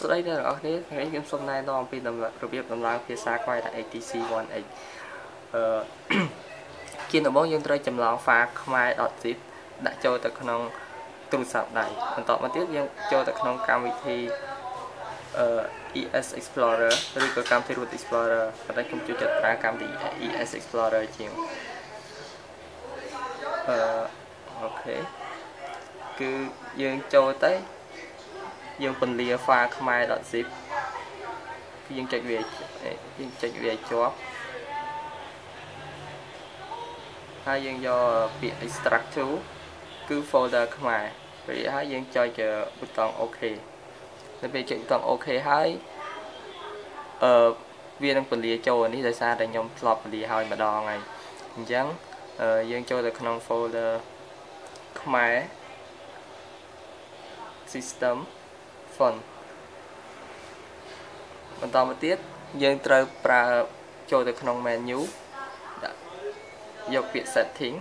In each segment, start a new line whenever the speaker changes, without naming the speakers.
ស្ដីដល់អ្នកនរគ្នាថ្ងៃនេះខ្ញុំសូមណែនាំអំពីរបៀបដំឡើងភាសាខ្មែរដាក់ ATC1X ជាដំបូងយើងត្រូវចម្លង file ខ្មែរ .zip ដាក់ចូលទៅក្នុងទូរស័ព្ទដៃបន្តមកទៀតយើងចូលទៅក្នុងកម្មវិធីES Explorer ឬក៏កម្មវិធី Root Explorer ប៉ុន្តែខ្ញុំចូលចិត្តប្រើកម្មវិធី ES Explorer ជាងអូខេគឺយើងចូលទៅយើងពន្លា file ខ្មែរ .zip គឺយើងចុចវាជាប់ហើយយើងយកពាក្យ extract to គឺ folder ខ្មែររួចហើយយើងចុចប៊ូតុង OK នៅពេលចុចប៊ូតុង OK ហើយវានឹងពន្លាចូលនេះដោយសារតែខ្ញុំធ្លាប់ពន្លាហើយម្ដងហើយអញ្ចឹងយើងចូលទៅក្នុង folder ខ្មែរ system font បន្តមកទៀតយើងត្រូវប្រើចូលទៅក្នុង menu ដាក់យកពាក្យ setting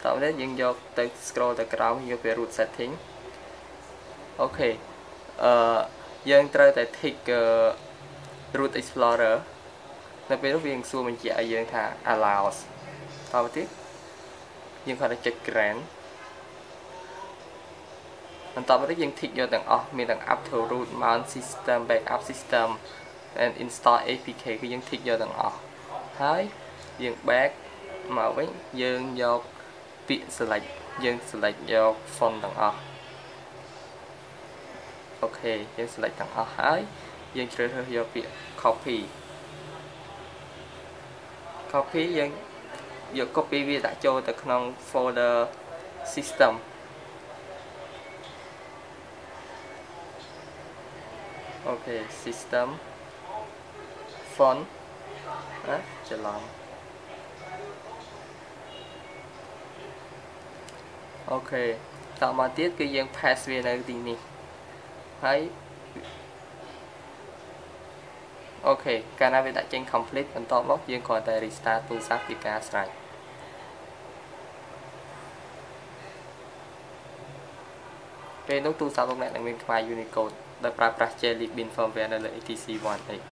តោះនេះយើងយកទៅ scroll ទៅក្រោមយកពាក្យ root setting អូខេយើងត្រូវតែ tick root explorer នៅពេលនោះវានឹងសួរបញ្ជាក់ឲ្យយើងថា allows តទៅទៀតយើងគាត់តែចុច grant បន្តមកទៀតយើង tick យកទាំងអស់មានទាំង up to root mount system backup system and install apk គឺយើង tick យកទាំងអស់ហើយយើង back មកវិញយើងយកពាក្យ select យើង select យក font ទាំងអស់អូខេយើង select ទាំងអស់ហើយយើងជ្រើសរើសយកពាក្យ copy យើងយក copy វាដាក់ចូលទៅក្នុង folder system អូខេ system font ច្រឡំអូខេតមកទៀតគឺយើង paste វានៅទីនេះហើយអូខេកាលណាវាដាក់ចេញ complete បន្តមកយើងគ្រាន់តែ restart ទូរស័ព្ទពីការស្រេចពេលនោះទូរស័ព្ទលោកអ្នកនឹងមានខ្សែ Unicode ដោយប្រើប្រាស់ Jelly Bean firmware នៅលើ ATC1X